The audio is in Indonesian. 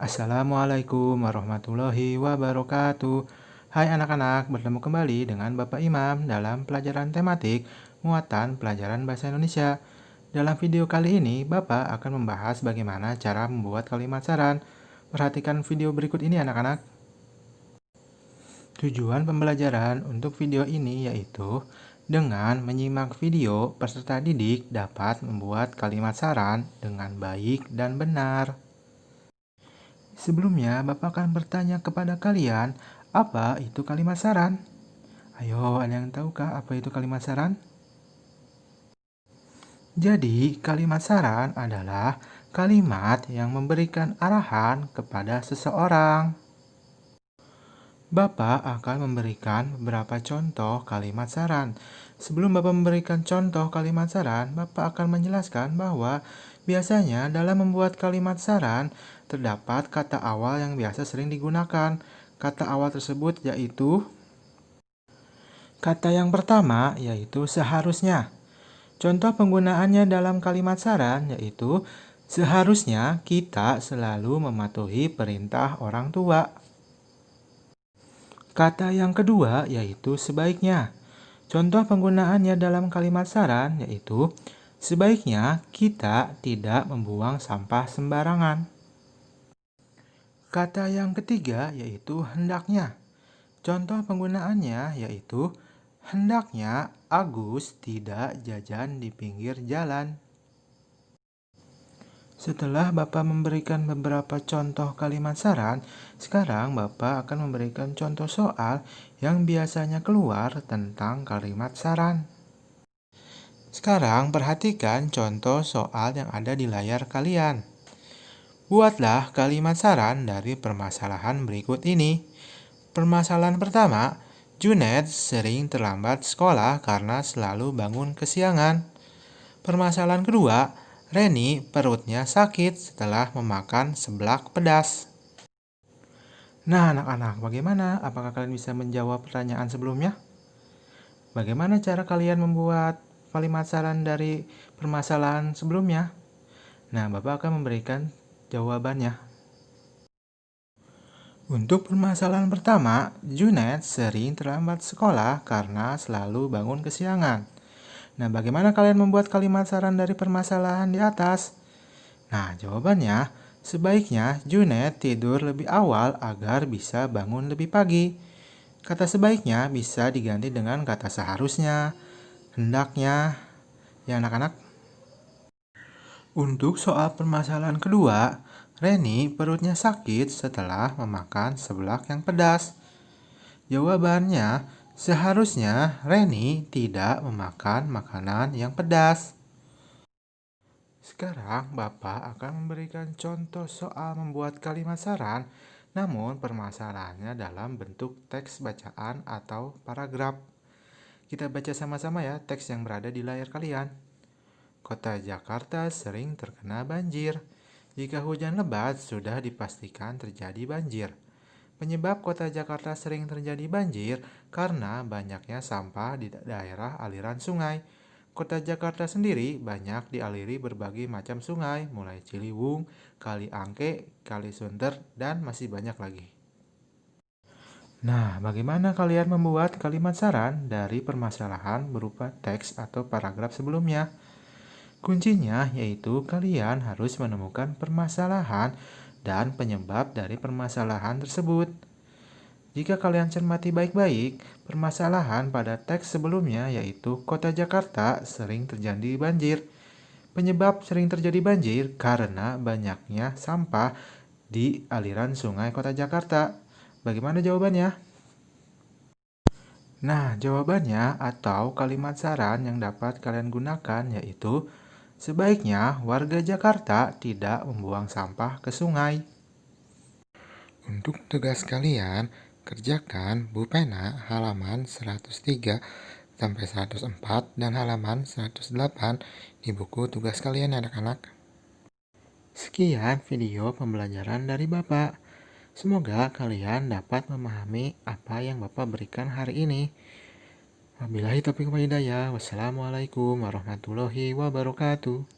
Assalamualaikum warahmatullahi wabarakatuh. Hai anak-anak, bertemu kembali dengan Bapak Imam dalam pelajaran tematik muatan pelajaran bahasa Indonesia. Dalam video kali ini, Bapak akan membahas bagaimana cara membuat kalimat saran. Perhatikan video berikut ini anak-anak. Tujuan pembelajaran untuk video ini yaitu dengan menyimak video, peserta didik dapat membuat kalimat saran dengan baik dan benar. Sebelumnya, Bapak akan bertanya kepada kalian, apa itu kalimat saran? Ayo, ada yang tahukah apa itu kalimat saran? Jadi, kalimat saran adalah kalimat yang memberikan arahan kepada seseorang. Bapak akan memberikan beberapa contoh kalimat saran. Sebelum Bapak memberikan contoh kalimat saran, Bapak akan menjelaskan bahwa biasanya dalam membuat kalimat saran, terdapat kata awal yang biasa sering digunakan. Kata awal tersebut yaitu kata yang pertama yaitu seharusnya. Contoh penggunaannya dalam kalimat saran yaitu seharusnya kita selalu mematuhi perintah orang tua. Kata yang kedua yaitu sebaiknya. Contoh penggunaannya dalam kalimat saran yaitu sebaiknya kita tidak membuang sampah sembarangan. Kata yang ketiga yaitu hendaknya. Contoh penggunaannya yaitu hendaknya Agus tidak jajan di pinggir jalan. Setelah Bapak memberikan beberapa contoh kalimat saran, sekarang Bapak akan memberikan contoh soal yang biasanya keluar tentang kalimat saran. Sekarang perhatikan contoh soal yang ada di layar kalian. Buatlah kalimat saran dari permasalahan berikut ini. Permasalahan pertama, Junet sering terlambat sekolah karena selalu bangun kesiangan. Permasalahan kedua, Reni perutnya sakit setelah memakan seblak pedas. Nah anak-anak, bagaimana? Apakah kalian bisa menjawab pertanyaan sebelumnya? Bagaimana cara kalian membuat kalimat saran dari permasalahan sebelumnya? Nah, Bapak akan memberikan jawabannya. Untuk permasalahan pertama, Junet sering terlambat sekolah karena selalu bangun kesiangan. Nah, bagaimana kalian membuat kalimat saran dari permasalahan di atas? Nah, jawabannya, sebaiknya Junet tidur lebih awal agar bisa bangun lebih pagi. Kata sebaiknya bisa diganti dengan kata seharusnya, hendaknya, ya anak-anak. Untuk soal permasalahan kedua, Reni perutnya sakit setelah memakan seblak yang pedas. Jawabannya, seharusnya Reni tidak memakan makanan yang pedas. Sekarang Bapak akan memberikan contoh soal membuat kalimat saran, namun permasalahannya dalam bentuk teks bacaan atau paragraf. Kita baca sama-sama ya teks yang berada di layar kalian. Kota Jakarta sering terkena banjir. Jika hujan lebat, sudah dipastikan terjadi banjir. Penyebab kota Jakarta sering terjadi banjir karena banyaknya sampah di daerah aliran sungai. Kota Jakarta sendiri banyak dialiri berbagai macam sungai, mulai Ciliwung, Kali Angke, Kali Sunter, dan masih banyak lagi. Nah, bagaimana kalian membuat kalimat saran dari permasalahan berupa teks atau paragraf sebelumnya? Kuncinya yaitu kalian harus menemukan permasalahan dan penyebab dari permasalahan tersebut. Jika kalian cermati baik-baik, permasalahan pada teks sebelumnya yaitu Kota Jakarta sering terjadi banjir. Penyebab sering terjadi banjir karena banyaknya sampah di aliran sungai Kota Jakarta. Bagaimana jawabannya? Nah, jawabannya atau kalimat saran yang dapat kalian gunakan yaitu sebaiknya warga Jakarta tidak membuang sampah ke sungai. Untuk tugas kalian, kerjakan Bupena halaman 103 sampai 104 dan halaman 108 di buku tugas kalian anak-anak. Sekian video pembelajaran dari Bapak. Semoga kalian dapat memahami apa yang Bapak berikan hari ini. Wabillahi taufiq wal hidayah. Wassalamualaikum warahmatullahi wabarakatuh.